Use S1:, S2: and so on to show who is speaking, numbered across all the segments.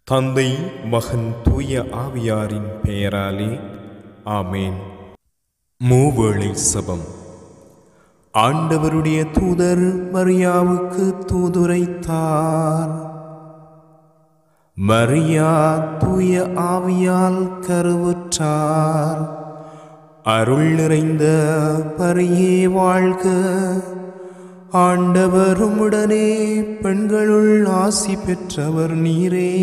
S1: தந்தை, மகன், தூய ஆவியாரின் பெயராலே ஆமேன். மூவேளை செபம். ஆண்டவருடைய தூதர் மரியாவுக்கு தூதுரைத்தார். மரியா தூய ஆவியால் கருவுற்றார். அருள் நிறைந்த மரியே வாழ்க. ஆண்டவர் உம்முடனே, பெண்களுள் ஆசி பெற்றவர் நீரே.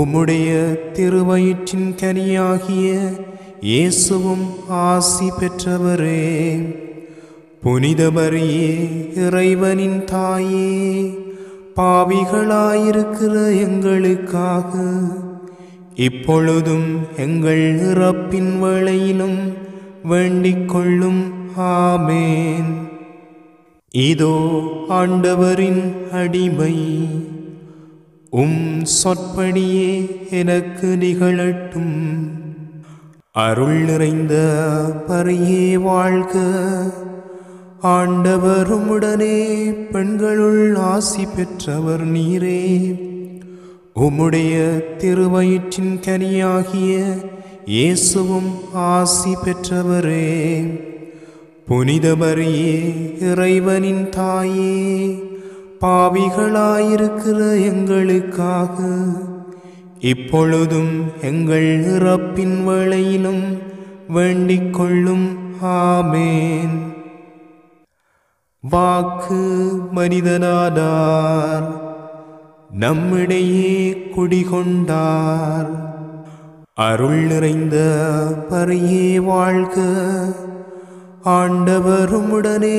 S1: உம்முடைய திருவயிற்றின் கனியாகிய இயேசுவும் ஆசி பெற்றவரே. புனித மரியே, இறைவனின் தாயே, பாவிகளாயிருக்கிற எங்களுக்காக இப்பொழுதும் எங்கள் இறப்பின் வேளையிலும் வேண்டிக் கொள்ளும். ஆமேன். இதோ ஆண்டவரின் அடிமை, சொற்படியே எனக்கு நிகழட்டும். அருள் நிறைந்த மரியே வாழ்க. ஆண்டவர் உம்முடனே, பெண்களுள் ஆசி பெற்றவர் நீரே. உம்முடைய திருவயிற்றின் கனியாகிய இயேசுவும் ஆசி பெற்றவரே. புனித மரியே, இறைவனின் தாயே, பாவிகளாயிருக்கிற எங்களுக்காக இப்பொழுதும் எங்கள் இறப்பின் வேளையிலும் வேண்டிக் கொள்ளும். ஆமேன். வாக்கு மனிதனானார், நம்மிடையே குடிகொண்டார். அருள் நிறைந்த மரியே வாழ்க. ஆண்டவர் உம்முடனே,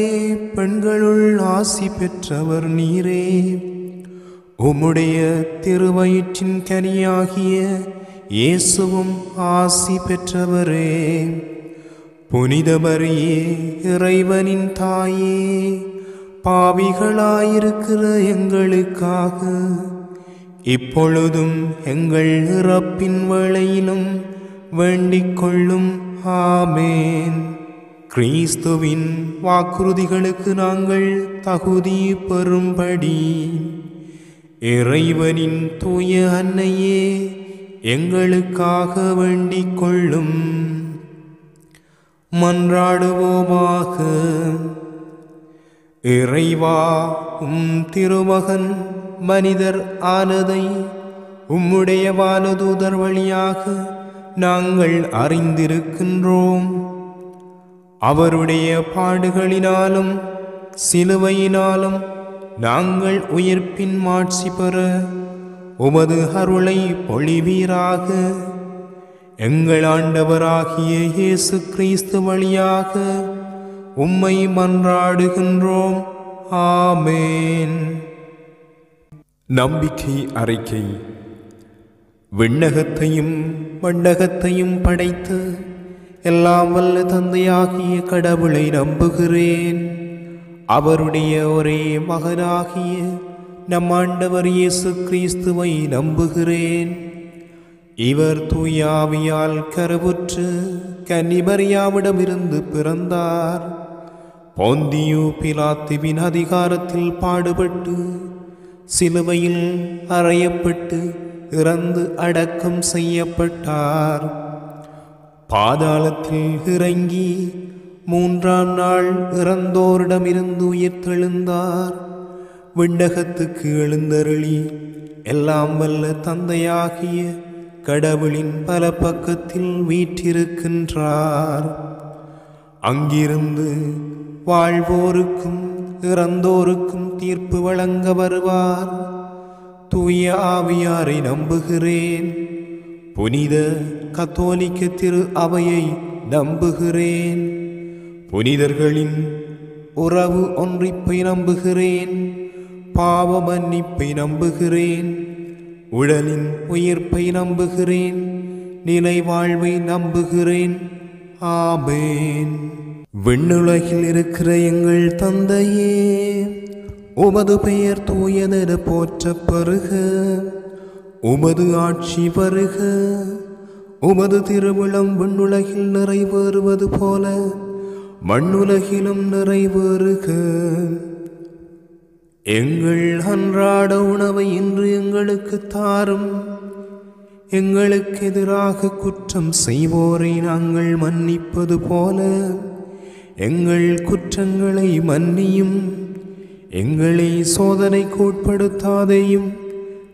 S1: பெண்களுள் ஆசி பெற்றவர் நீரே. உம்முடைய திருவயிற்றின் கனியாகிய இயேசுவும் ஆசி பெற்றவரே. புனித மரியே, இறைவனின் தாயே, பாவிகளாயிருக்கிற எங்களுக்காக இப்பொழுதும் எங்கள் இறப்பின் வேளையிலும் வேண்டிக் கொள்ளும். ஆமேன். கிறிஸ்துவின் வாக்குறுதிகளுக்கு நாங்கள் தகுதி பெறும்படி இறைவனின் தூய அன்னையே, எங்களுக்காக வேண்டிக் கொள்ளும். மன்றாடுவோமாக. இறைவா, திருமகன் மனிதர் ஆனதை உம்முடைய வானதூதர் வழியாக நாங்கள் அறிந்திருக்கின்றோம். அவருடைய பாடுகளினாலும் சிலுவையினாலும் நாங்கள் உயிர்ப்பின் மாட்சி பெற உமது அருளை பொழிவீராக. எங்கள் ஆண்டவராகிய இயேசு கிறிஸ்து வழியாக உம்மை மன்றாடுகின்றோம். ஆமேன். நம்பிக்கை அறிக்கை. விண்ணகத்தையும் மண்ணகத்தையும் படைத்து எல்லாம் வல்ல தந்தையாகிய கடவுளை நம்புகிறேன். அவருடைய ஒரே மகனாகிய நம் ஆண்டவர் இயேசு கிறிஸ்துவை நம்புகிறேன். இவர் தூய ஆவியால் கருவுற்று கன்னி மரியாவிடமிருந்து பிறந்தார். போந்தியு பிலாத்துவின் அதிகாரத்தில் பாடுபட்டு சிலுவையில் அறையப்பட்டு இறந்து அடக்கம் செய்யப்பட்டார். பாதாளத்தில் இறங்கி 3ஆம் நாள் இறந்தோரிடமிருந்து உயிர்த்தெழுந்தார். விண்ணகத்துக்கு எழுந்தருளி எல்லாம் வல்ல தந்தையாகிய கடவுளின் பல பக்கத்தில் வீற்றிருக்கின்றார். அங்கிருந்து வாழ்வோருக்கும் இறந்தோருக்கும் தீர்ப்பு வழங்க வருவார். தூய ஆவியாரை நம்புகிறேன். புனித கத்தோலிக்க திரு அவையை நம்புகிறேன். புனிதர்களின் உறவு ஒன்றிப்பை நம்புகிறேன். பாவ மன்னிப்பை நம்புகிறேன். உடலின் உயிர்ப்பை நம்புகிறேன். நிலை வாழ்வை நம்புகிறேன். ஆமேன். விண்ணுலகில் இருக்கிற எங்கள் தந்தையே, உமது பெயர் தூயதென போற்றப் பெறுக. உமது ஆட்சி வருக. உமது திருவுளம் விண்ணுலகில் நிறைவேறுவது போல மண்ணுலகிலும் நிறைவேறுக. எங்கள் அன்றாட உணவை இன்று எங்களுக்கு தாரும். எங்களுக்கு எதிராக குற்றம் செய்வோரை நாங்கள் மன்னிப்பது போல எங்கள் குற்றங்களை மன்னியும். எங்களை சோதனைக்கு உட்படுத்தாதேயும்,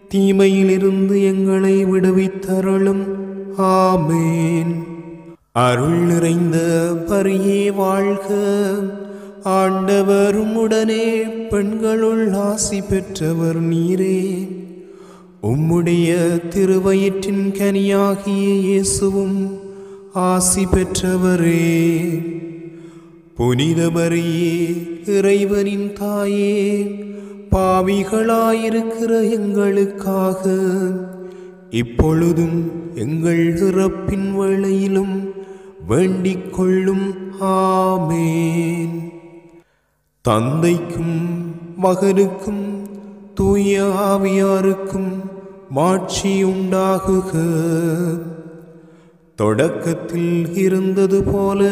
S1: தீமையிலிருந்து எங்களை விடுவித்தருளும். ஆமேன். அருள் நிறைந்த பரியே வாழ்க. ஆண்டவர் உம்முடனே, பெண்களுள் ஆசி பெற்றவர் நீரே. உம்முடைய திருவயிற்றின் கனியாகிய இயேசுவும் ஆசி பெற்றவரே. புனித மரியே, இறைவனின் தாயே, பாவிகளாயிருக்கிற எங்களுக்காக இப்பொழுதும் எங்கள் இறப்பின் வேளையிலும் வேண்டிக் கொள்ளும். ஆமேன். தந்தைக்கும் மகனுக்கும் தூய ஆவியாருக்கும் மாட்சி உண்டாகுக. தொடக்கத்தில் இருந்தது போல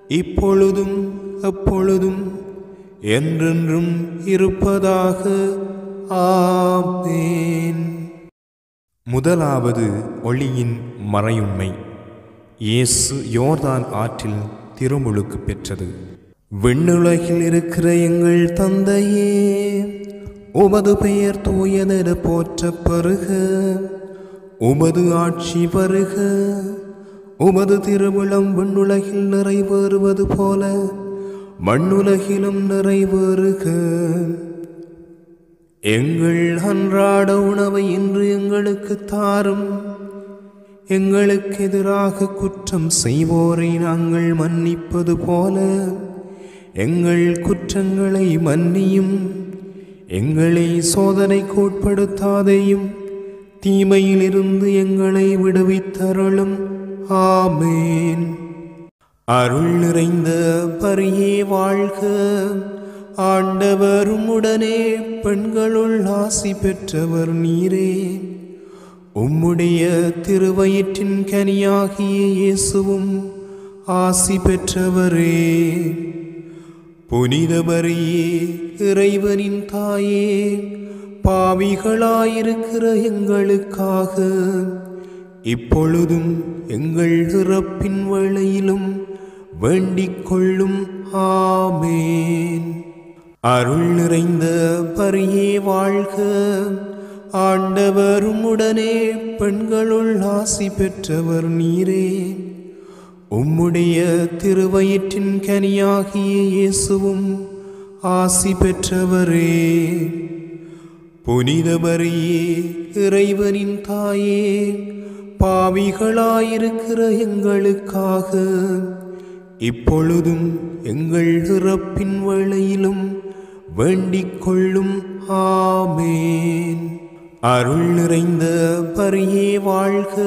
S1: இப்பொழுதும் எப்பொழுதும் என்றென்றும் இருப்பதாக. ஆமேன். முதலாவது ஒளியின் மறையுண்மை. இயேசு யோர்தான் ஆற்றில் திருமுழுக்கு பெற்றது. விண்ணுலகில் இருக்கிற எங்கள் தந்தையே, உமது பெயர் தூயதென போற்றப் பெறுக. உமது ஆட்சி வருக. உமது திருவிழம் விண்ணுலகில் நிறைவேறுவது போல மண்ணுலகிலும் நிறைவேறுக. எங்கள் அன்றாட உணவை இன்று எங்களுக்கு தாரும். எங்களுக்கு எதிராக குற்றம் செய்வோரை நாங்கள் மன்னிப்பது போல எங்கள் குற்றங்களை மன்னியும். எங்களை சோதனைக்கு உட்படுத்தாதேயும், தீமையிலிருந்து எங்களை விடுவித்தருளும். ஆமேன். அருள் நிறைந்த பரியே வாழ்க. ஆண்டவர் உம்முடனே, பெண்களுள் ஆசி பெற்றவர் நீரே. உம்முடைய திருவயிற்றின் கனியாகிய இயேசுவும் ஆசி பெற்றவரே. புனித மரியே, இறைவனின் தாயே, பாவிகளாயிருக்கிற எங்களுக்காக இப்பொழுதும் எங்கள் இறப்பின் வேளையிலும் வேண்டிக் கொள்ளும். ஆமேன். அருள் நிறைந்த பரியே வாழ்க. ஆண்டவர் உம்முடனே, பெண்களுள் ஆசி பெற்றவர் நீரே. உம்முடைய திருவயிற்றின் கனியாகிய இயேசுவும் ஆசி பெற்றவரே. புனித மரியே, இறைவனின் தாயே, பாவிகளாயிருக்கிற எங்களுக்காக இப்பொழுதும் எங்கள் இறப்பின் வேளையிலும் வேண்டிக் கொள்ளும். ஆமேன். அருள் நிறைந்த பரியே வாழ்க.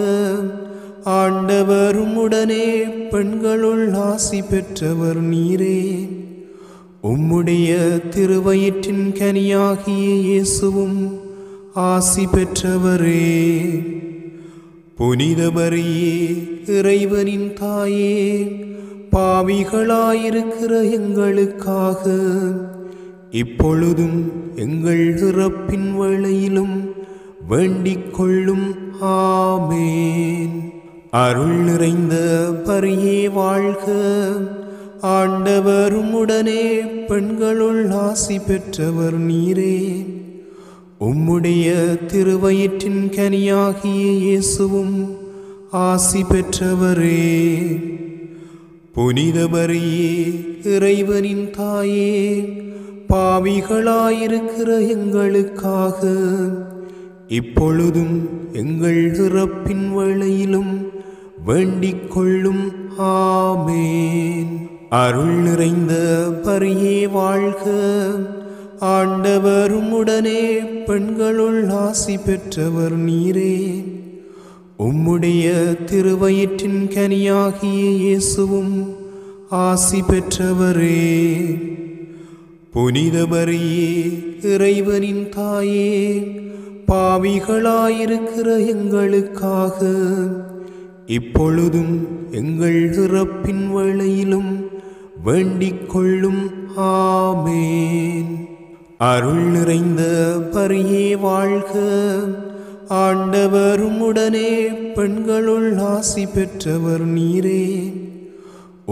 S1: ஆண்டவர் உம்முடனே, பெண்களுள் ஆசி பெற்றவர் நீரே. உம்முடைய திருவயிற்றின் கனியாகிய இயேசுவும் ஆசி பெற்றவரே. புனித மரியே, இறைவனின் தாயே, பாவிகளாயிருக்கிற எங்களுக்காக இப்பொழுதும் எங்கள் இறப்பின் வேளையிலும் வேண்டிக் கொள்ளும். ஆமேன். அருள் நிறைந்த பரியே வாழ்க. ஆண்டவர் உம்முடனே, பெண்களுள் ஆசி பெற்றவர் நீரே. உம்முடைய திருவயிற்றின் கனியாகிய இயேசுவும் ஆசி பெற்றவரே. புனித மரியே, இறைவனின் தாயே, பாவிகளாயிருக்கிற எங்களுக்காக இப்பொழுதும் எங்கள் இறப்பின் வேளையிலும் வேண்டிக் கொள்ளும். ஆமேன். அருள் நிறைந்த பரியே வாழ்க. ஆண்டவர் உம்முடனே, பெண்களுள் ஆசி பெற்றவர் நீரே. உம்முடைய திருவயிற்றின் கனியாகிய இயேசுவும் ஆசி பெற்றவரே. புனித மரியே, இறைவனின் தாயே, பாவிகளாயிருக்கிற எங்களுக்காக இப்பொழுதும் எங்கள் இறப்பின் வேளையிலும் வேண்டிக் கொள்ளும். ஆமேன். அருள் நிறைந்த மரியே வாழ்க, ஆண்டவர் உம்முடனே பெண்களுள் ஆசி பெற்றவர் நீரே.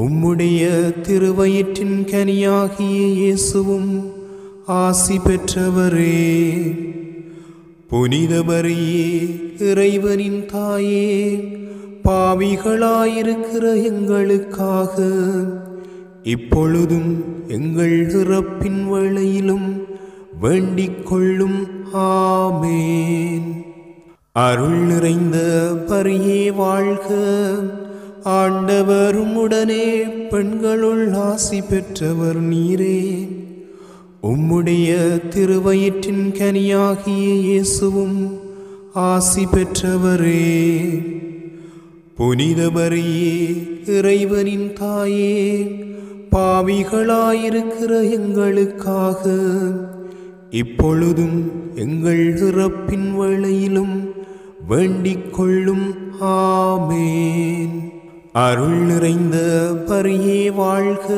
S1: உம்முடைய திருவயிற்றின் கனியாகிய இயேசுவும் ஆசி பெற்றவரே. புனித மரியே, இறைவனின் தாயே, பாவிகளாயிருக்கிற எங்களுக்காக இப்பொழுதும் எங்கள் இறப்பின் வேளையிலும் வேண்டிக் கொள்ளும். ஆமேன். அருள் நிறைந்த மரியே வாழ்க, ஆண்டவர் உம்முடனே பெண்களுள் ஆசி பெற்றவர் நீரே. உம்முடைய திருவயிற்றின் கனியாகிய இயேசுவும் ஆசி பெற்றவரே. புனித மரியே, இறைவனின் தாயே, பாவிகளாயிருக்கிற எங்களுக்காக இப்பொழுதும் எங்கள் இறப்பின் வேளையிலும் வேண்டிக் கொள்ளும். ஆமேன். அருள் நிறைந்த மரியே வாழ்க,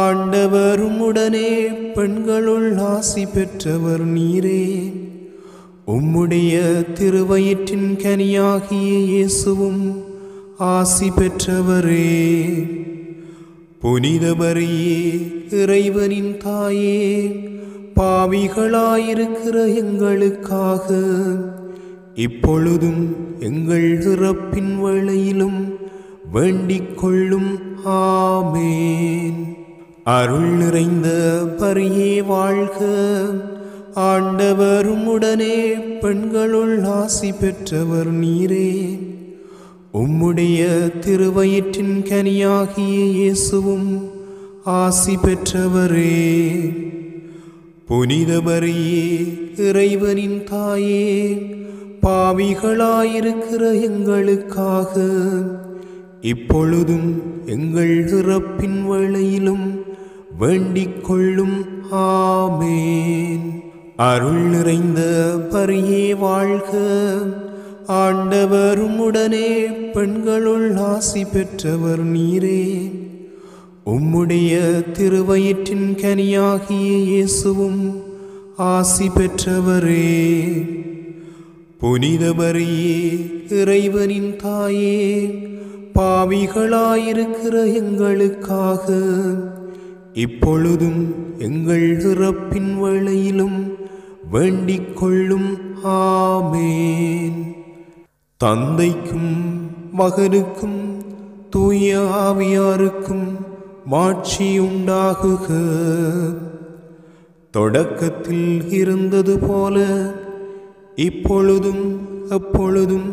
S1: ஆண்டவர் உம்முடனே பெண்களுள் ஆசி பெற்றவர் நீரே. உம்முடைய திருவயிற்றின் கனியாகிய இயேசுவும் ஆசி பெற்றவரே. புனித மரியே, இறைவனின் தாயே, பாவிகளாயிருக்கிற எங்களுக்காக இப்பொழுதும் எங்கள் இறப்பின் வேளையிலும் வேண்டிக் கொள்ளும். ஆமேன். அருள் நிறைந்த மரியே வாழ்க, ஆண்டவர் உம்முடனே பெண்களுள் ஆசி பெற்றவர் நீரே. உம்முடைய திருவயிற்றின் கனியாகிய இயேசுவும் ஆசி பெற்றவரே. புனித மரியே, இறைவனின் தாயே, பாவிகளாயிருக்கிற எங்களுக்காக இப்பொழுதும் எங்கள் இறப்பின் வேளையிலும் வேண்டிக் கொள்ளும். ஆமேன். அருள் நிறைந்த மரியே வாழ்க, ஆண்டவர் உம்முடனே பெண்களுள் ஆசி பெற்றவர் நீரே. உம்முடைய திருவயிற்றின் கனியாகிய இயேசுவும் ஆசி பெற்றவரே. புனித மரியே, இறைவனின் தாயே, பாவிகளாயிருக்கிற எங்களுக்காக இப்பொழுதும் எங்கள் இறப்பின் வேளையிலும் வேண்டிக் கொள்ளும். ஆமேன். தந்தைக்கும் மகனுக்கும் தூய ஆவியாருக்கும் மாட்சி உண்டாகுக. தொடக்கத்தில் இருந்தது போல இப்பொழுதும் எப்பொழுதும்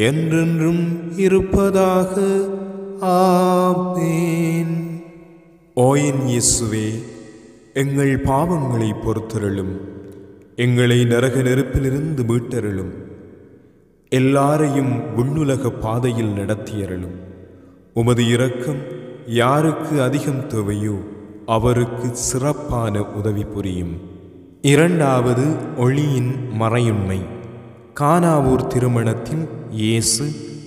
S1: என்றென்றும் இருப்பதாக. ஆமேன்.
S2: ஓ என் இயேசுவே, எங்கள் பாவங்களை பொறுத்தருளும், எங்களை நரக நெருப்பிலிருந்து மீட்டருளும், எல்லாரையும் விண்ணுலக பாதையில் நடத்தியருளும். உமது இரக்கம் யாருக்கு அதிகம் தேவையோ அவருக்கு சிறப்பான உதவி புரியும். இரண்டாவது ஒளியின் மறையுண்மை. கானாவூர் திருமணத்தில் இயேசு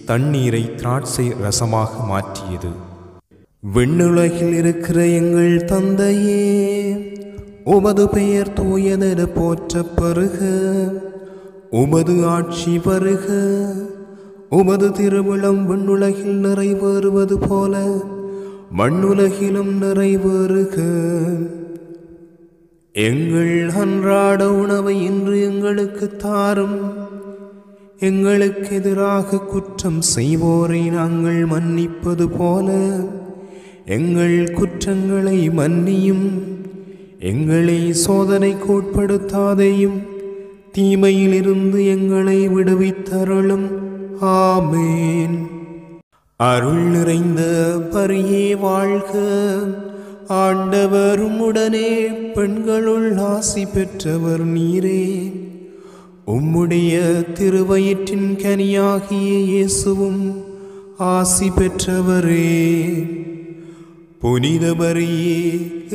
S2: தண்ணீரை திராட்சை ரசமாக மாற்றியது.
S1: விண்ணுலகில் இருக்கிற எங்கள் தந்தையே, உமது பெயர் தூயதென போற்றப் பெறுக. உமது ஆட்சி வருக. உமது திருவிழம் விண்ணுலகில் நிறைவேறுவது போல மண்ணுலகிலும் நிறைவேறுக. எங்கள் அன்றாட உணவை இன்று எங்களுக்கு தாரும். எங்களுக்கு எதிராக குற்றம் செய்வோரை நாங்கள் மன்னிப்பது போல எங்கள் குற்றங்களை மன்னியும். எங்களை சோதனைக்கு உட்படுத்தாதேயும், தீமையிலிருந்து எங்களை விடுவித்தருளும். ஆமேன். அருள் நிறைந்த மரியே வாழ்க, ஆண்டவர் உம்முடனே பெண்களுள் ஆசி பெற்றவர் நீரே. உம்முடைய திருவயிற்றின் கனியாகிய இயேசுவும் ஆசி பெற்றவரே. புனித மரியே,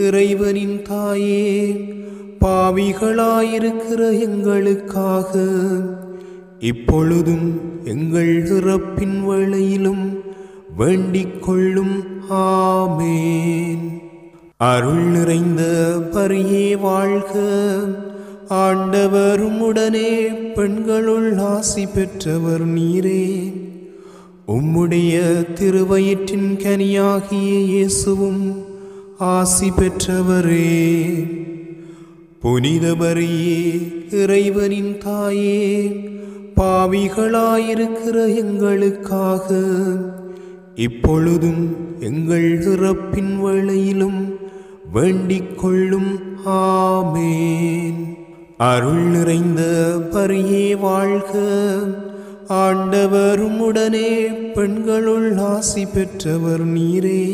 S1: இறைவனின் தாயே, பாவிகளாயிருக்கிற எங்களுக்காக இப்பொழுதும் எங்கள் இறப்பின் வேளையிலும் வேண்டிக் கொள்ளும். ஆமேன். அருள் நிறைந்த பரியே வாழ்க. ஆண்டவர் உம்முடனே பெண்களுள் ஆசி பெற்றவர் நீரே. உம்முடைய திருவயிற்றின் கனியாகிய இயேசுவும் ஆசி பெற்றவரே. புனித மரியே, இறைவனின் தாயே, பாவிகளாயிருக்கிற எங்களுக்காக இப்பொழுதும் எங்கள் இறப்பின் வேளையிலும் வேண்டிக் கொள்ளும். ஆமேன். அருள் நிறைந்த பரியே வாழ்க. ஆண்டவர் உம்முடனே பெண்களுள் ஆசி பெற்றவர் நீரே.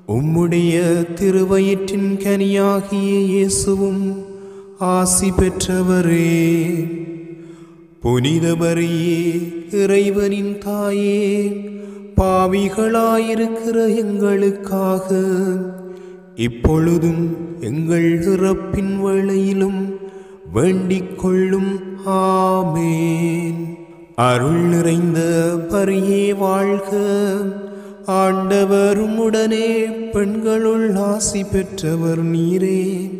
S1: உம்முடைய திருவயிற்றின் கனியாகிய இயேசுவும் ஆசி பெற்றவரே. புனித மரியே, இறைவனின் தாயே, பாவிகளாயிருக்கிற எங்களுக்காக இப்பொழுதும் எங்கள் இறப்பின் வேளையிலும் வேண்டிக் கொள்ளும். ஆமேன். அருள் நிறைந்த பரியே வாழ்க. ஆண்டவர் உம்முடனே பெண்களுள் ஆசி பெற்றவர் நீரே.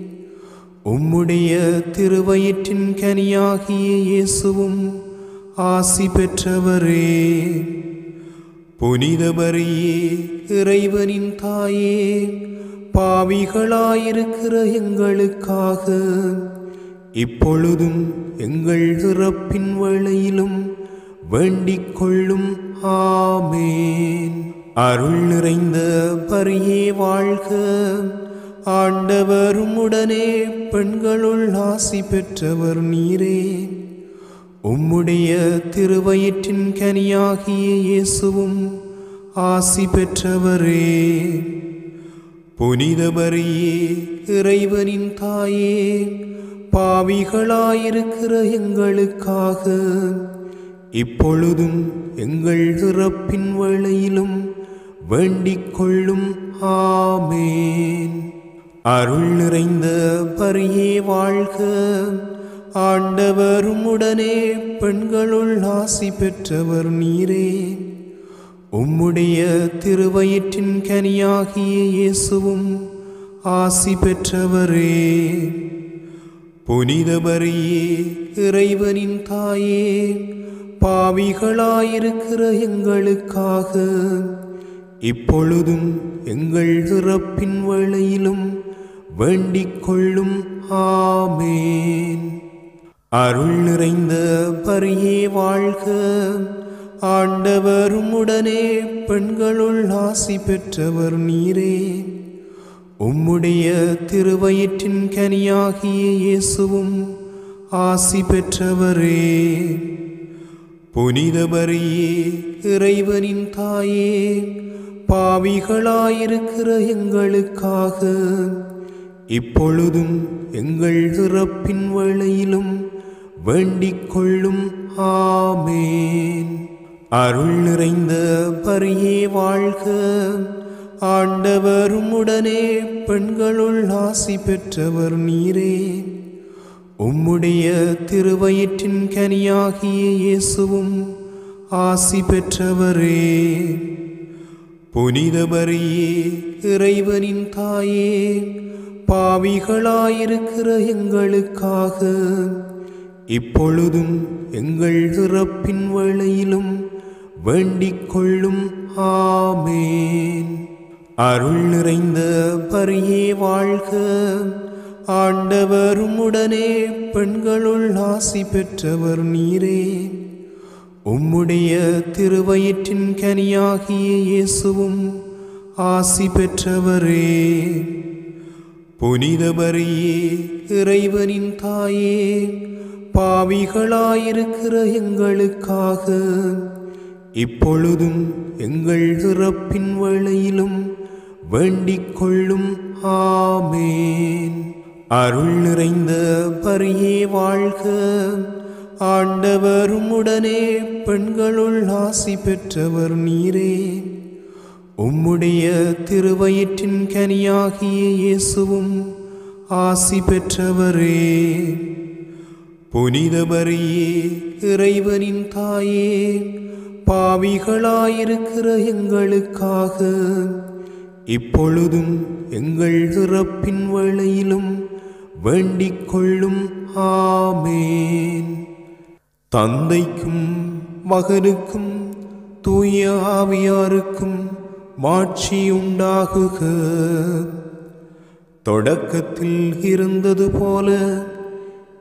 S1: உம்முடைய திருவயிற்றின் கனியாகிய இயேசுவும் ஆசி பெற்றவரே. புனித மரியே, இறைவனின் தாயே, பாவிகளாயிருக்கிற எங்களுக்காக இப்பொழுதும் எங்கள் இறப்பின் வேளையிலும் வேண்டிக் கொள்ளும். ஆமேன். அருள் நிறைந்த பரியே வாழ்க. ஆண்டவர் உம்முடனே பெண்களுள் ஆசி பெற்றவர் நீரே. உம்முடைய திருவயிற்றின் கனியாகிய இயேசுவும் ஆசி பெற்றவரே. புனித மரியே, இறைவனின் தாயே, பாவிகளாயிருக்கிற எங்களுக்காக இப்பொழுதும் எங்கள் இறப்பின் வேளையிலும் வேண்டிக் கொள்ளும். ஆமேன். அருள் நிறைந்த பரியே வாழ்க. ஆண்டவர் உம்முடனே பெண்களுள் ஆசி பெற்றவர் நீரே. உம்முடைய திருவயிற்றின் கனியாகிய இயேசுவும் ஆசி பெற்றவரே. புனித மரியே, இறைவனின் தாயே, பாவிகளாயிருக்கிற எங்களுக்காக இப்பொழுதும் எங்கள் இறப்பின் வேளையிலும் வேண்டிக் கொள்ளும். ஆமேன். அருள் நிறைந்த பரியே வாழ்க. ஆண்டவர் உம்முடனே பெண்களுள் ஆசி பெற்றவர் நீரே. உம்முடைய திருவயிற்றின் கனியாகிய இயேசுவும் ஆசி பெற்றவரே. புனித மரியே, இறைவனின் தாயே, பாவிகளாயிருக்கிற எங்களுக்காக இப்பொழுதும் எங்கள் இறப்பின் வேளையிலும் வேண்டிக் கொள்ளும். ஆமேன். அருள் நிறைந்த பரியே வாழ்க. ஆண்டவர் உம்முடனே பெண்களுள் ஆசி பெற்றவர் நீரே. உம்முடைய திருவயிற்றின் கனியாகிய இயேசுவும் ஆசி பெற்றவரே. புனித மரியே, இறைவனின் தாயே, பாவிகளாயிருக்கிற எங்களுக்காக இப்பொழுதும் எங்கள் இறப்பின் வேளையிலும் வேண்டிக் கொள்ளும். ஆமேன். அருள் நிறைந்த பரியே வாழ்க. ஆண்டவர் உம்முடனே பெண்களுள் ஆசி பெற்றவர் நீரே. உம்முடைய திருவயிற்றின் கனியாகிய இயேசுவும் ஆசி பெற்றவரே. புனித மரியே, இறைவனின் தாயே, பாவிகளாயிருக்கிற எங்களுக்காக இப்பொழுதும் எங்கள் இறப்பின் வேளையிலும் வேண்டிக் கொள்ளும். ஆமேன். அருள் நிறைந்த பரியே வாழ்க. ஆண்டவர் உம்முடனே பெண்களுள் ஆசி பெற்றவர் நீரே. உம்முடைய திருவயிற்றின் கனியாகிய இயேசுவும் ஆசி பெற்றவரே. புனித மரியே, இறைவனின் தாயே, பாவிகளாயிருக்கிற எங்களுக்காக இப்பொழுதும் எங்கள் இறப்பின் வேளையிலும் வேண்டிக் கொள்ளும். ஆமேன். தந்தைக்கும் மகனுக்கும் தூய ஆவியாருக்கும் மாட்சி உண்டாகுக. தொடக்கத்தில் இருந்தது போல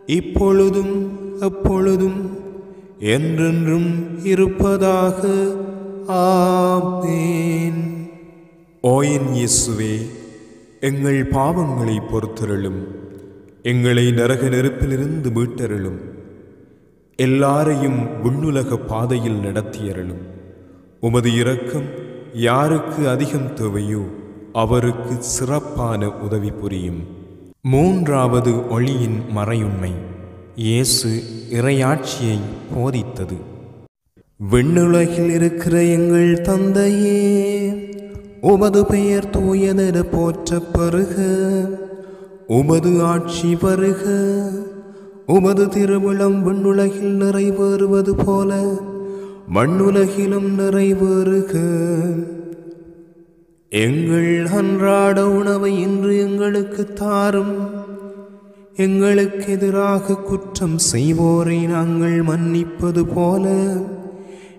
S1: இப்பொழுதும் எப்பொழுதும் என்றென்றும் இருப்பதாக. ஆமேன்.
S2: ஓ என் இயேசுவே, எங்கள் பாவங்களை பொறுத்தருளும். எங்களை நரக நெருப்பிலிருந்து மீட்டருளும். எல்லாரையும் விண்ணுலக பாதையில் நடத்தியருளும். உமது இரக்கம் யாருக்கு அதிகம் தேவையோ அவருக்கு சிறப்பான உதவி புரியும். மூன்றாவது ஒளியின் மறையுண்மை. இயேசு இறையாட்சியை போதித்தது.
S1: விண்ணுலகில் இருக்கிற எங்கள் தந்தையே, உமது பெயர் தூயதென போற்றப் பெறுக. உமது ஆட்சி வருக. உமது திருவுளம் விண்ணுலகில் நிறைவேறுவது போல மண்ணுலகிலும் நிறைவேறுக. எங்கள் அன்றாட உணவை இன்று எங்களுக்கு தாரும். எங்களுக்கு எதிராக குற்றம் செய்வோரை நாங்கள் மன்னிப்பது போல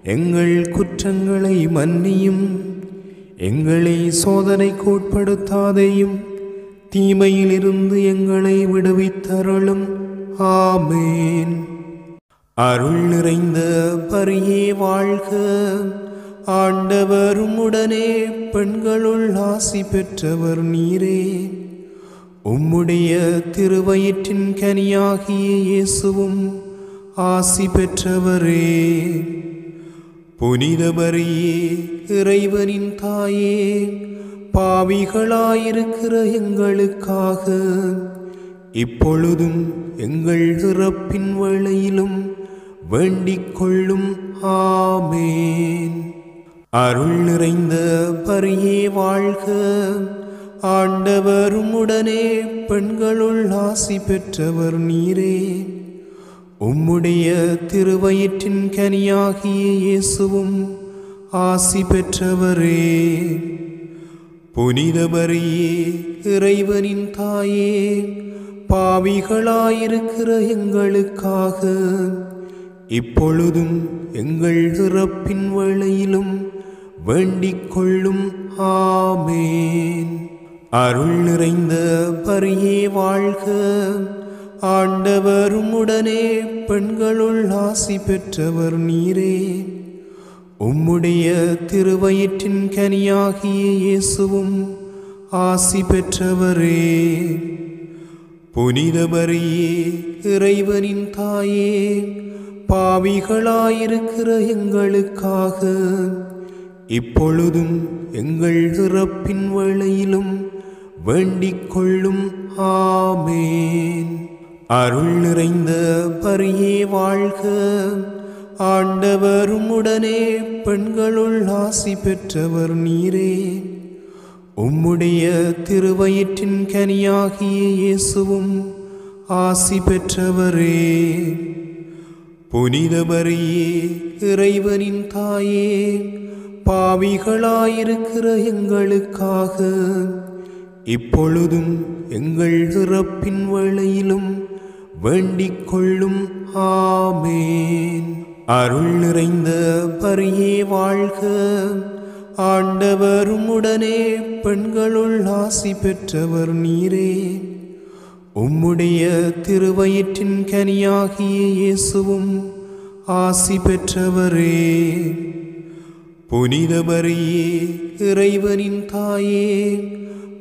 S1: எங்கள் குற்றங்களை மன்னியும். எங்களை சோதனைக்கு உட்படுத்தாதேயும், தீமையிலிருந்து எங்களை விடுவித்தருளும். ஆமேன். அருள் நிறைந்த பரியே வாழ்க. ஆண்டவர் உம்முடனே, பெண்களுள் ஆசி பெற்றவர் நீரே. உம்முடைய திருவயிற்றின் கனியாகிய இயேசுவும் ஆசி பெற்றவரே. புனித மரியே, இறைவனின் தாயே, பாவிகளாயிருக்கிற எங்களுக்காக இப்பொழுதும் எங்கள் இறப்பின் வேளையிலும் வேண்டிக் கொள்ளும். ஆமேன். அருள் நிறைந்த பரியே வாழ்க. ஆண்டவர் உம்முடனே, பெண்களுள் ஆசி பெற்றவர் நீரே. உம்முடைய திருவயிற்றின் கனியாகிய இயேசுவும் ஆசி பெற்றவரே. புனித மரியே, இறைவனின் தாயே, பாவிகளாயிருக்கிற எங்களுக்காக இப்பொழுதும் எங்கள் இறப்பின் வேளையிலும் வேண்டிக் கொள்ளும். ஆமேன். அருள் நிறைந்த பரியே வாழ்க. ஆண்டவர் உம்முடனே, பெண்களுள் ஆசி பெற்றவர் நீரே. உம்முடைய திருவயிற்றின் கனியாகிய இயேசுவும் ஆசி பெற்றவரே. புனித மரியே, இறைவனின் தாயே, பாவிகளாயிருக்கிற எங்களுக்காக இப்பொழுதும் எங்கள் இறப்பின் வேளையிலும் வேண்டிக் கொள்ளும். ஆமேன். அருள் நிறைந்த பரியே வாழ்க. ஆண்டவர் உம்முடனே, பெண்களுள் ஆசி பெற்றவர் நீரே. உம்முடைய திருவயிற்றின் கனியாகிய இயேசுவும் ஆசி பெற்றவரே. புனித மரியே, இறைவனின் தாயே, பாவிகளாயிருக்கிற எங்களுக்காக இப்பொழுதும் எங்கள் இறப்பின் வேளையிலும் வேண்டிக் கொள்ளும். ஆமேன். அருள் நிறைந்த பரியே வாழ்க. ஆண்டவர் உம்முடனே, பெண்களுள் ஆசி பெற்றவர் நீரே. உம்முடைய திருவயிற்றின் கனியாகிய இயேசுவும் ஆசி பெற்றவரே. புனித மரியே, இறைவனின் தாயே,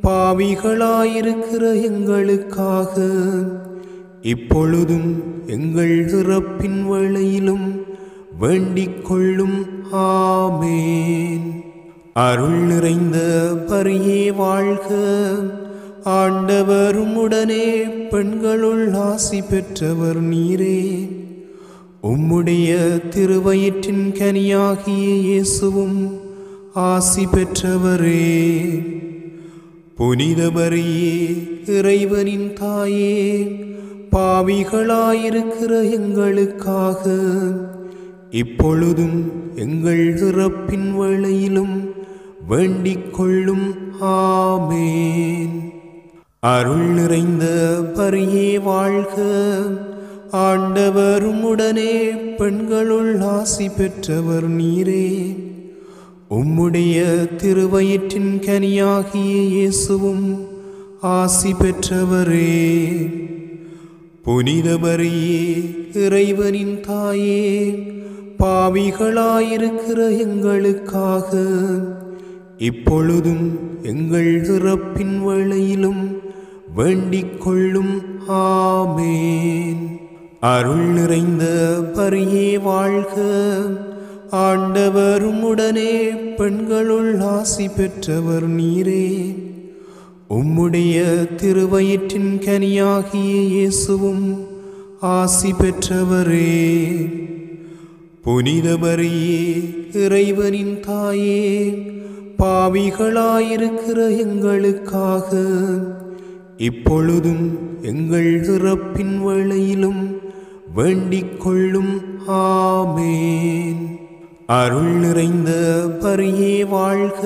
S1: பாவிகளாயிருக்கிற எங்களுக்காக இப்பொழுதும் எங்கள் இறப்பின் வேளையிலும் வேண்டிக் கொள்ளும். ஆமேன். அருள் நிறைந்த பரியே வாழ்க. ஆண்டவர் உம்முடனே, பெண்களுள் ஆசி பெற்றவர் நீரே. உம்முடைய திருவயிற்றின் கனியாகிய இயேசுவும் ஆசி பெற்றவரே. புனித மரியே, இறைவனின் தாயே, பாவிகளாயிருக்கிற எங்களுக்காக இப்பொழுதும் எங்கள் இறப்பின் வேளையிலும் வேண்டிக் கொள்ளும். ஆமேன். அருள் நிறைந்த மரியே வாழ்க, ஆண்டவர் உம்முடனே பெண்களுள் ஆசி பெற்றவர் நீரே. உம்முடைய திருவயிற்றின் கனியாகிய இயேசுவும் ஆசி பெற்றவரே. புனித மரியே, இறைவனின் தாயே, பாவிகளாயிருக்கிற எங்களுக்காக இப்பொழுதும் எங்கள் இறப்பின் வேளையிலும் வேண்டிக் கொள்ளும். ஆமேன். அருள் நிறைந்த மரியே வாழ்க, ஆண்டவர் உம்முடனே பெண்களுள் ஆசி பெற்றவர் நீரே. உம்முடைய திருவயிற்றின் கனியாகிய இயேசுவும் ஆசி பெற்றவரே. புனித மரியே, இறைவனின் தாயே, பாவிகளாயிருக்கிற எங்களுக்காக இப்பொழுதும் எங்கள் இறப்பின் வேளையிலும் வேண்டிக் கொள்ளும். ஆமேன். அருள் நிறைந்த மரியே வாழ்க,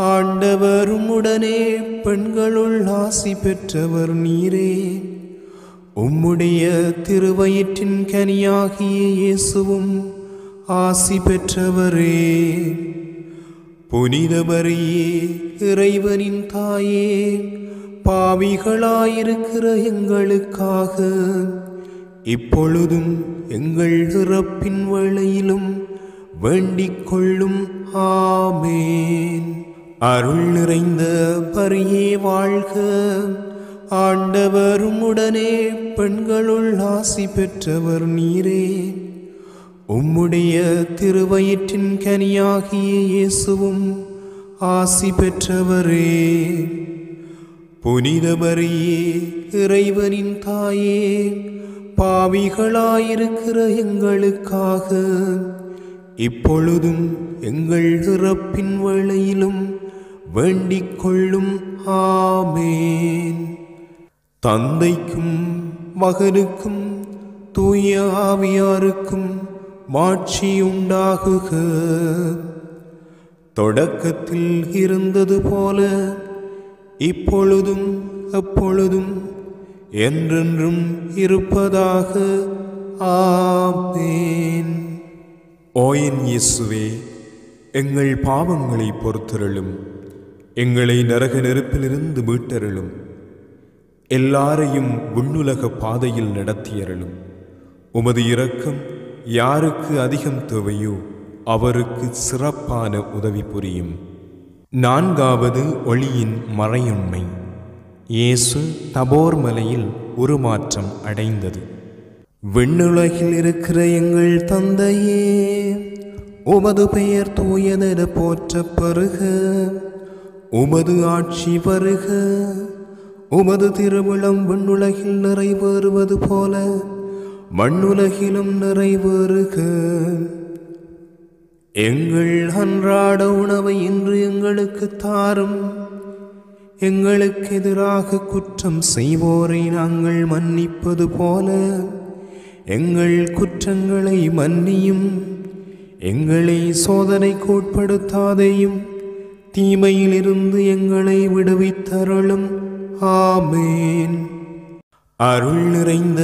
S1: ஆண்டவர் உம்முடனே பெண்களுள் ஆசி பெற்றவர் நீரே. உம்முடைய திருவயிற்றின் கனியாகிய இயேசுவும் ஆசி பெற்றவரே. புனித மரியே, இறைவனின் தாயே, பாவிகளாயிருக்கிற எங்களுக்காக இப்பொழுதும் எங்கள் இறப்பின் வேளையிலும் வேண்டிக் கொள்ளும். ஆமேன். அருள் நிறைந்த மரியே வாழ்க, ஆண்டவர் உம்முடனே பெண்களுள் ஆசி பெற்றவர் நீரே. உம்முடைய திருவயிற்றின் கனியாகிய இயேசுவும் ஆசி பெற்றவரே. புனித மரியே, இறைவனின் தாயே, பாவிகளாயிருக்கிற எங்களுக்காக இப்பொழுதும் எங்கள் இறப்பின் வேளையிலும் வேண்டிக் கொள்ளும். ஆமேன். தந்தைக்கும் மகனுக்கும் தூய ஆவியாருக்கும் மாட்சி உண்டாகுக. தொடக்கத்தில் இருந்தது போல இப்பொழுதும் எப்பொழுதும் என்றென்றும் இருப்பதாக. ஆமேன்.
S2: ஓ என் இயேசுவே, எங்கள் பாவங்களை பொறுத்தருளும். எங்களை நரக நெருப்பிலிருந்து மீட்டருளும். எல்லாரையும் விண்ணுலக பாதையில் நடத்தியருளும். உமது இரக்கம் யாருக்கு அதிகம் தேவையோ அவருக்கு சிறப்பான உதவி புரியும். 4வது ஒளியின் மறையுண்மை. இயேசு தபோர் மலையில் உருமாற்றம் அடைந்தது.
S1: விண்ணுலகில் இருக்கிற எங்கள் தந்தையே, உமது பெயர் தூயதென போற்றப் பெறுக. உமது ஆட்சி வருக. உமது திருவிழம் விண்ணுலகில் நிறைவேறுவது போல மண்ணுலகிலும் நிறைவேறுக. எங்கள் அன்றாட உணவை இன்று எங்களுக்கு தாரும். எங்களுக்கு எதிராக குற்றம் செய்வோரை நாங்கள் மன்னிப்பது போல எங்கள் குற்றங்களை மன்னியும். எங்களை சோதனைக்கு உட்படுத்தாதேயும், தீமையிலிருந்து எங்களை விடுவித்தருளும். ஆமேன். அருள் நிறைந்த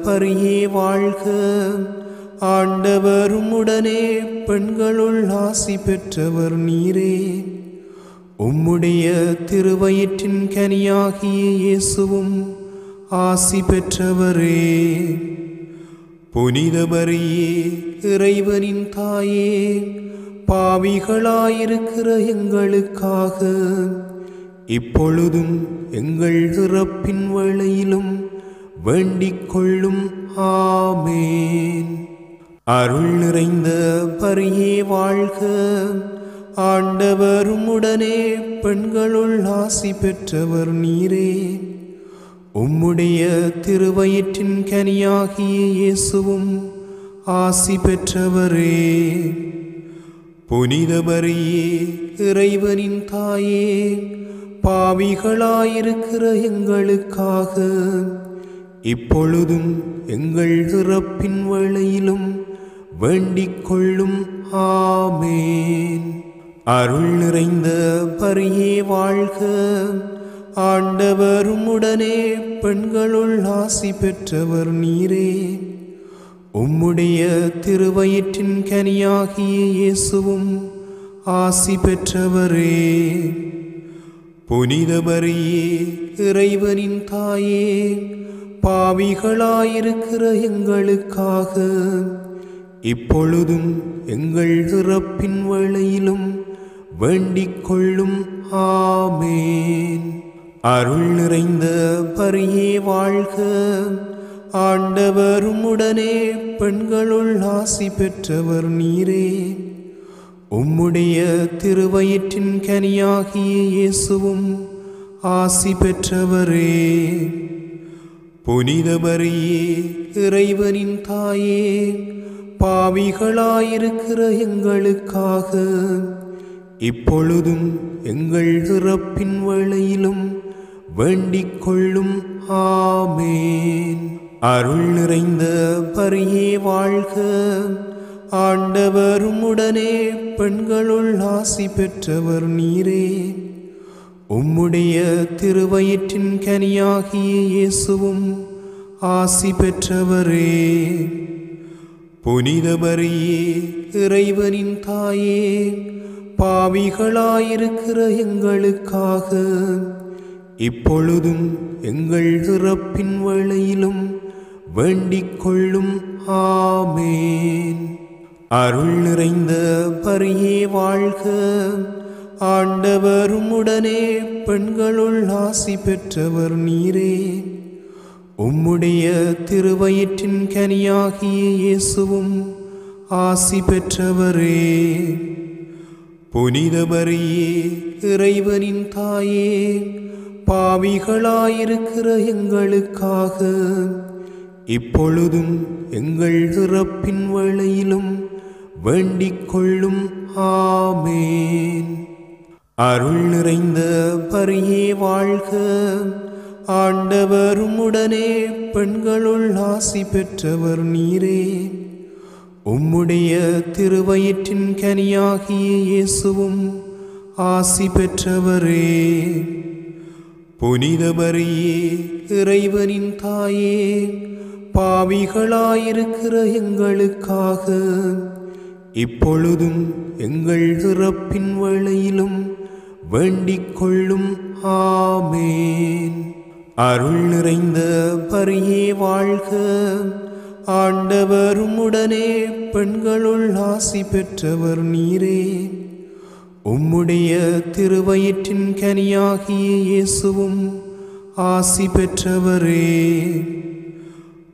S1: மரியே வாழ்க, ஆண்டவர் உம்முடனே பெண்களுள் ஆசி பெற்றவர் நீரே. உம்முடைய திருவயிற்றின் கனியாகிய இயேசுவும் ஆசி பெற்றவரே. புனித மரியே, இறைவனின் தாயே, பாவிகளாயிருக்கிற எங்களுக்காக இப்பொழுதும் எங்கள் இறப்பின் வேளையிலும் வேண்டிக் கொள்ளும். ஆமேன். அருள் நிறைந்த மரியே வாழ்க, ஆண்டவர் உம்முடனே பெண்களுள் ஆசி பெற்றவர் நீரே. உம்முடைய திருவயிற்றின் கனியாகிய இயேசுவும் ஆசி பெற்றவரே. புனித மரியே, இறைவனின் தாயே, பாவிகளாயிருக்கிற எங்களுக்காக இப்பொழுதும் எங்கள் இறப்பின் வேளையிலும் வேண்டிக் கொள்ளும். ஆமேன். அருள் நிறைந்த பரியே வாழ்க. ஆண்டவர் உம்முடனே பெண்களுள் ஆசி பெற்றவர் நீரே. உம்முடைய திருவயிற்றின் கனியாகிய இயேசுவும் ஆசி பெற்றவரே. புனித மரியே, இறைவனின் தாயே, பாவிகளாயிருக்கிற எங்களுக்காக இப்பொழுதும் எங்கள் இறப்பின் வேளையிலும் வேண்டிக் கொள்ளும். ஆமேன். அருள் நிறைந்த பரியே வாழ்க. ஆண்டவர் உம்முடனே பெண்களுள் ஆசி பெற்றவர் நீரே. உம்முடைய திருவயிற்றின் கனியாகிய இயேசுவும் ஆசி பெற்றவரே. புனித மரியே, இறைவனின் தாயே, பாவிகளாயிருக்கிற எங்களுக்காக இப்பொழுதும் எங்கள் இறப்பின் வேளையிலும் வேண்டிக் கொள்ளும். ஆமேன். அருள் நிறைந்த பரியே வாழ்க. ஆண்டவர் உம்முடனே பெண்களுள் ஆசி பெற்றவர் நீரே. உம்முடைய திருவயிற்றின் கனியாகிய இயேசுவும் ஆசி பெற்றவரே. புனித மரியே, இறைவனின் தாயே, பாவிகளாயிருக்கிற எங்களுக்காக இப்பொழுதும் எங்கள் இறப்பின் வேளையிலும் வேண்டிக் கொள்ளும். ஆமேன். அருள் நிறைந்த பரியே வாழ்க. ஆண்டவர் உம்முடனே பெண்களுள் ஆசி பெற்றவர் நீரே. உம்முடைய திருவயிற்றின் கனியாகிய இயேசுவும் ஆசி பெற்றவரே. புனித மரியே, இறைவனின் தாயே, பாவிகளாயிருக்கிற எங்களுக்காக இப்பொழுதும் எங்கள் இறப்பின் வேளையிலும் வேண்டிக் கொள்ளும். ஆமேன். அருள் நிறைந்த பரியே வாழ்க. ஆண்டவர் உம்முடனே பெண்களுள் ஆசி பெற்றவர் நீரே. உம்முடைய திருவயிற்றின் கனியாகிய இயேசுவும் ஆசி பெற்றவரே. புனித மரியே, இறைவனின் தாயே, பாவிகளாயிருக்கிற எங்களுக்காக இப்பொழுதும் எங்கள் இறப்பின் வேளையிலும் வேண்டிக் கொள்ளும். ஆமேன். அருள் நிறைந்த பரியே வாழ்க. ஆண்டவர் உம்முடனே பெண்களுள் ஆசி பெற்றவர் நீரே. உம்முடைய திருவயிற்றின் கனியாகிய இயேசுவும் ஆசி பெற்றவரே.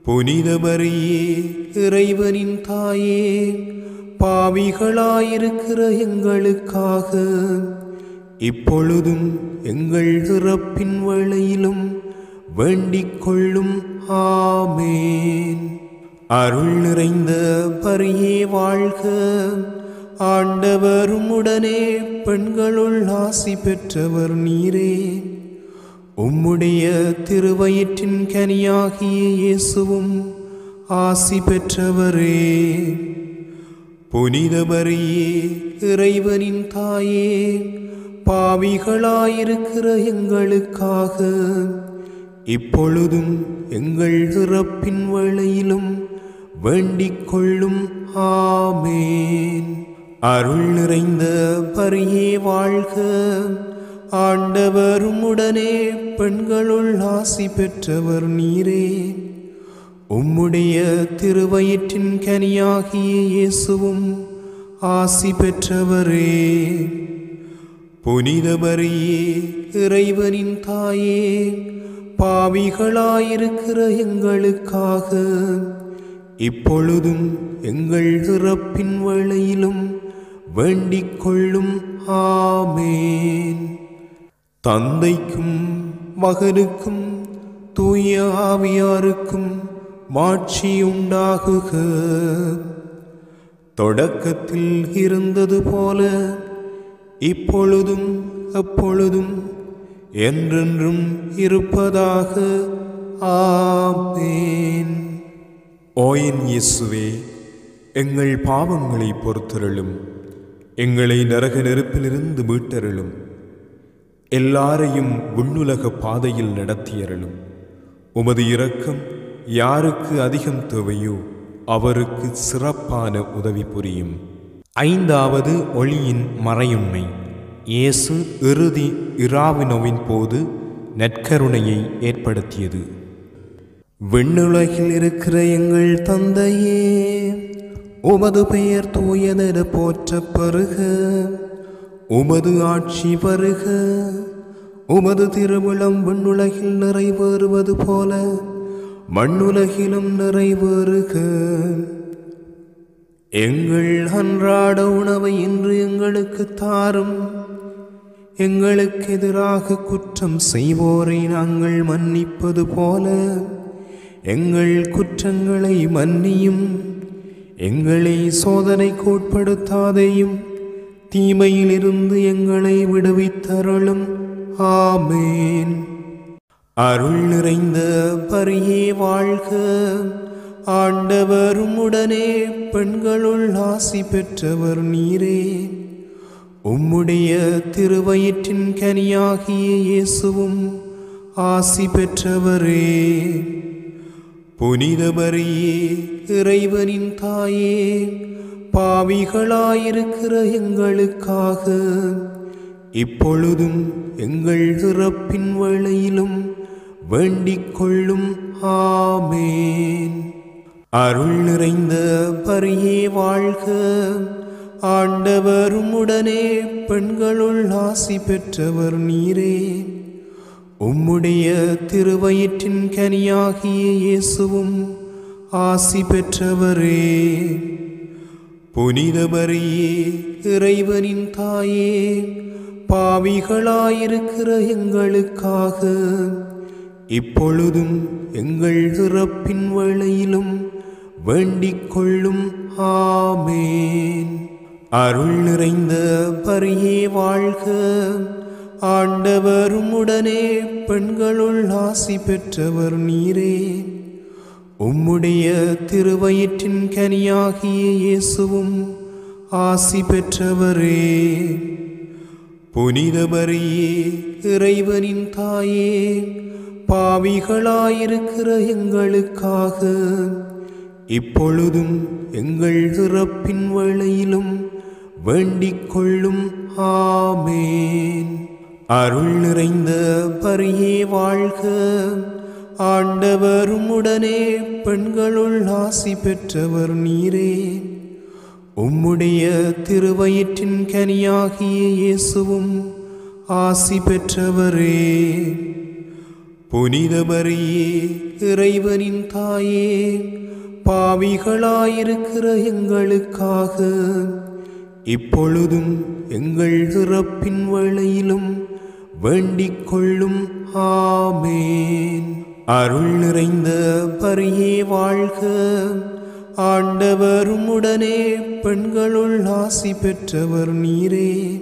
S1: புனித மரியே, இறைவனின் தாயே, பாவிகளாயிருக்கிற எங்களுக்காக இப்பொழுதும் எங்கள் இறப்பின் வேளையிலும் வேண்டிக் கொள்ளும். ஆமேன். அருள் நிறைந்த பரியே வாழ்க. ஆண்டவர் உம்முடனே பெண்களுள் ஆசி பெற்றவர் நீரே. உம்முடைய திருவயிற்றின் கனியாகிய இயேசுவும் ஆசி பெற்றவரே. புனித மரியே, இறைவனின் தாயே, பாவிகளாயிருக்கிற எங்களுக்காக இப்பொழுதும் எங்கள் இறப்பின் வேளையிலும் வேண்டிக் கொள்ளும். ஆமேன். அருள் நிறைந்த பரியே வாழ்க. ஆண்டவர் உம்முடனே பெண்களுள் ஆசி பெற்றவர் நீரே. உம்முடைய திருவயிற்றின் கனியாகிய இயேசுவும் ஆசி பெற்றவரே. புனித மரியே, இறைவனின் தாயே, பாவிகளாயிருக்கிற எங்களுக்காக இப்பொழுதும் எங்கள் இறப்பின் வேளையிலும் வேண்டிக் கொள்ளும். ஆமேன். தந்தைக்கும் மகனுக்கும் தூய ஆவியாருக்கும் மாட்சி உண்டாகுக. தொடக்கத்தில் இருந்தது போல இப்பொழுதும் எப்பொழுதும் என்றென்றும் இருப்பதாக. ஆமேன்.
S2: ஓ என் இயேசுவே, எங்கள் பாவங்களை பொறுத்தருளும், எங்களை நரக நெருப்பிலிருந்து மீட்டருளும். எல்லாரையும் விண்ணுலக பாதையில் நடத்தியருளும். உமது இரக்கம் யாருக்கு அதிகம் தேவையோ அவருக்கு சிறப்பான உதவி புரியும்.
S1: ஐந்தாவது ஒளியின் மறையுண்மை. இயேசு இறுதி இராவினோவின் போது நற்கருணையை ஏற்படுத்தியது. விண்ணுலகில் இருக்கிற எங்கள் தந்தையே, உமது பெயர் தூயதென போற்றப் பெறுக. உமது ஆட்சி வருக. உமது திருவுளம் விண்ணுலகில் நிறைவேறுவது போல மண்ணுலகிலும் நிறைவேறுக. எங்கள் அன்றாட உணவை இன்று எங்களுக்கு தாரும். எங்களுக்கு எதிராக குற்றம் செய்வோரை நாங்கள் மன்னிப்பது போல எங்கள் குற்றங்களை மன்னியும். எங்களை சோதனைக்கு உட்படுத்தாதேயும், தீமையிலிருந்து எங்களை விடுவித்தருளும். ஆமேன். அருள் நிறைந்த பரியே வாழ்க. ஆண்டவர் உம்முடனே, பெண்களுள் ஆசி பெற்றவர் நீரே. உம்முடைய திருவயிற்றின் கனியாகிய இயேசுவும் ஆசி பெற்றவரே. புனித மரியே, இறைவனின் தாயே, பாவிகளாயிருக்கிற எங்களுக்காக இப்பொழுதும் எங்கள் இறப்பின் வேளையிலும் வேண்டிக் கொள்ளும். ஆமேன். அருள் நிறைந்த பரியே வாழ்க. ஆண்டவர் உம்முடனே, பெண்களுள் ஆசி பெற்றவர் நீரே. உம்முடைய திருவயிற்றின் கனியாகிய இயேசுவும் ஆசி பெற்றவரே. புனித மரியே, இறைவனின் தாயே, பாவிகளாயிருக்கிற எங்களுக்காக இப்பொழுதும் எங்கள் இறப்பின் வேளையிலும் வேண்டிக் கொள்ளும். ஆமேன். அருள் நிறைந்த பரியே வாழ்க. ஆண்டவர் உம்முடனே, பெண்களுள் ஆசி பெற்றவர் நீரே. உம்முடைய திருவயிற்றின் கனியாகிய இயேசுவும் ஆசி பெற்றவரே. புனித மரியே, இறைவனின் தாயே, பாவிகளாயிருக்கிற எங்களுக்காக இப்பொழுதும் எங்கள் இறப்பின் வேளையிலும் வேண்டிக் கொள்ளும். ஆமேன். அருள் நிறைந்த பரியே வாழ்க. ஆண்டவர் உம்முடனே, பெண்களுள் ஆசி பெற்றவர் நீரே. உம்முடைய திருவயிற்றின் கனியாகிய இயேசுவும் ஆசி பெற்றவரே. புனித மரியே, இறைவனின் தாயே, பாவிகளாயிருக்கிற எங்களுக்காக இப்பொழுதும் எங்கள் இறப்பின் வேளையிலும் வேண்டிக் கொள்ளும். ஆமேன். அருள் நிறைந்த பரியே வாழ்க. ஆண்டவர் உம்முடனே, பெண்களுள் ஆசி பெற்றவர் நீரே.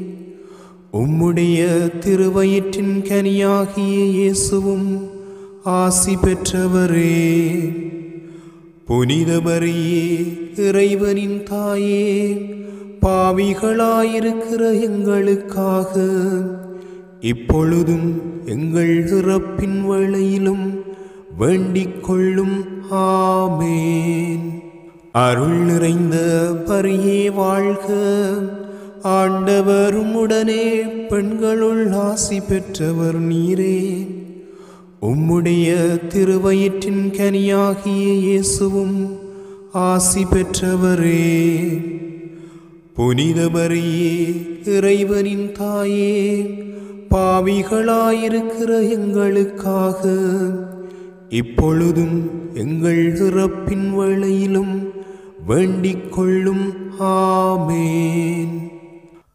S1: உம்முடைய திருவயிற்றின் கனியாகிய இயேசுவும் ஆசி பெற்றவரே. புனித மரியே, இறைவனின் தாயே, பாவிகளாயிருக்கிற எங்களுக்காக இப்பொழுதும் எங்கள் இறப்பின் வேளையிலும் வேண்டிக் கொள்ளும். ஆமேன். அருள் நிறைந்த பரியே வாழ்க. ஆண்டவர் உம்முடனே, பெண்களுள் ஆசி பெற்றவர் நீரே. உம்முடைய திருவயிற்றின் கனியாகிய இயேசுவும் ஆசி பெற்றவரே. புனித மரியே, இறைவனின் தாயே, பாவிகளாயிருக்கிற எங்களுக்காக இப்பொழுதும் எங்கள் இறப்பின் வேளையிலும் வேண்டிக் கொள்ளும். ஆமேன்.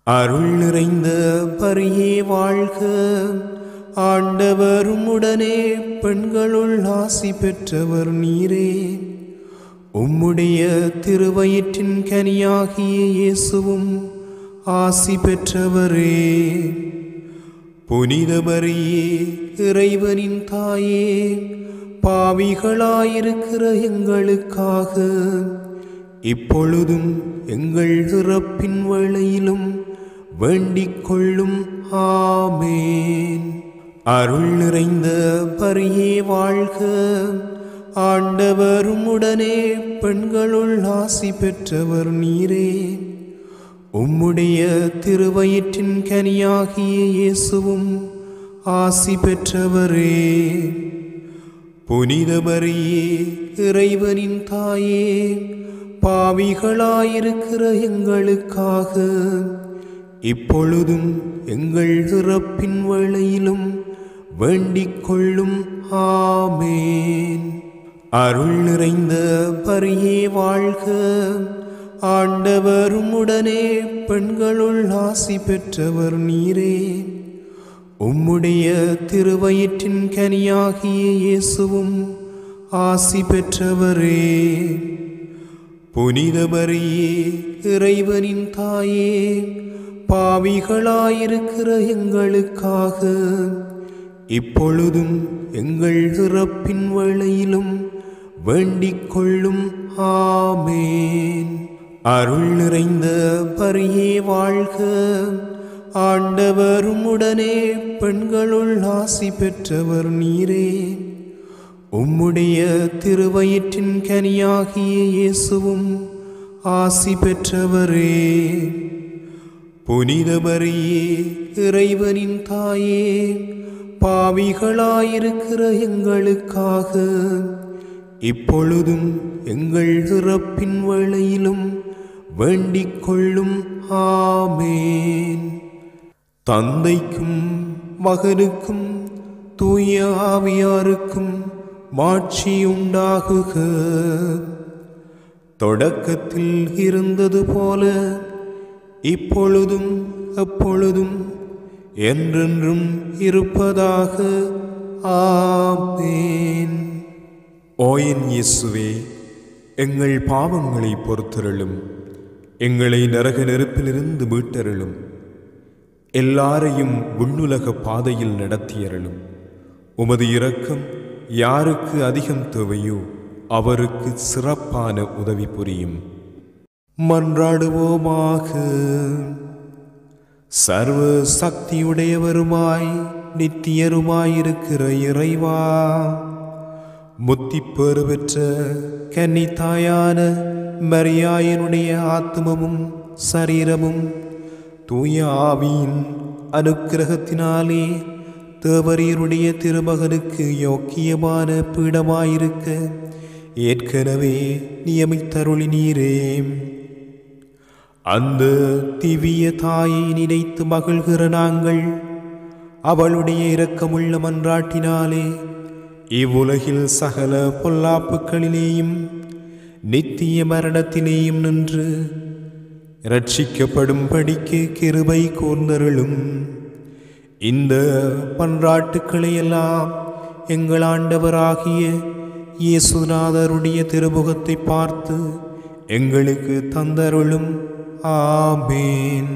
S1: அருள் நிறைந்த பரியே வாழ்க. ஆண்டவர் உம்முடனே, பெண்களுள் ஆசி பெற்றவர் நீரே. உம்முடைய திருவயிற்றின் கனியாகிய இயேசுவும் ஆசி பெற்றவரே. புனித மரியே, இறைவனின் தாயே, பாவிகளாயிருக்கிற எங்களுக்காக இப்பொழுதும் எங்கள் இறப்பின் வேளையிலும் வேண்டிக் கொள்ளும். ஆமேன். அருள் நிறைந்த பரியே வாழ்க. ஆண்டவர் உம்முடனே பெண்களுள் ஆசி பெற்றவர் நீரே. உம்முடைய திருவயிற்றின் கனியாகிய இயேசுவும் ஆசி பெற்றவரே. புனித மரியே, இறைவனின் தாயே, பாவிகளாயிருக்கிற எங்களுக்காக இப்பொழுதும் எங்கள் இறப்பின் வேளையிலும் வேண்டிக் கொள்ளும். ஆமேன். அருள் நிறைந்த பரியே வாழ்க. ஆண்டவர் உம்முடனே பெண்களுள் ஆசி பெற்றவர் நீரே. உம்முடைய திருவயிற்றின் கனியாகிய இயேசுவும் ஆசி பெற்றவரே. புனித மரியே, இறைவனின் தாயே, பாவிகளாயிருக்கிற எங்களுக்காக இப்பொழுதும் எங்கள் இறப்பின் வேளையிலும் வேண்டிக் கொள்ளும். ஆமேன். அருள் நிறைந்த பரியே வாழ்க. ஆண்டவர் உம்முடனே பெண்களுள் ஆசி பெற்றவர் நீரே. உம்முடைய திருவயிற்றின் கனியாகிய இயேசுவும் ஆசி பெற்றவரே. புனித மரியே, இறைவனின் தாயே, பாவிகளாயிருக்கிற எங்களுக்காக இப்பொழுதும் எங்கள் இறப்பின் வேளையிலும் வேண்டிக் கொள்ளும். ஆமேன். தந்தைக்கும் மகனுக்கும் தூய ஆவியாருக்கும் மாட்சி உண்டாகுக. தொடக்கத்தில் இருந்தது போல இப்பொழுதும் எப்பொழுதும் என்றென்றும் இருப்பதாக. ஆமேன்.
S2: ஓ என் இயேசுவே, எங்கள் பாவங்களை பொறுத்தருளும். எங்களை நரக நெருப்பிலிருந்து மீட்டருளும். எல்லாரையும் விண்ணுலக பாதையில் நடத்தியருளும். உமது இரக்கம் யாருக்கு அதிகம் தேவையோ அவருக்கு சிறப்பான உதவி புரியும்.
S1: மன்றாடுவோமாக. சர்வ சக்தியுடையவருமாய் நித்தியருமாயிருக்கிற இறைவா, முத்திப்பேறு பெற்ற கன்னித்தாயான மரியாயினுடைய ஆத்மமும் சரீரமும் தூய ஆவியின் அனுக்கிரகத்தினாலே தேவரீருடைய திருமகனுக்கு யோக்கியமான பீடமாயிருக்க ஏற்கனவே நியமித்தருளினீரே. அந்த திவ்ய தாயை நினைத்து மகிழ்கிற நாங்கள் அவளுடைய இரக்கமுள்ள மன்றாட்டினாலே இவ்வுலகில் சகல பொல்லாப்புக்களிலேயும் நித்திய மரணத்திலேயும் நின்று இரட்சிக்கப்படும்படிக்கு கிருபை கூர்ந்தருளும். இந்த பன்றாட்டுக்களை எல்லாம் எங்கள் ஆண்டவராகிய இயேசுநாதருடைய திருமுகத்தை பார்த்து எங்களுக்கு தந்தருளும். ஆமேன்.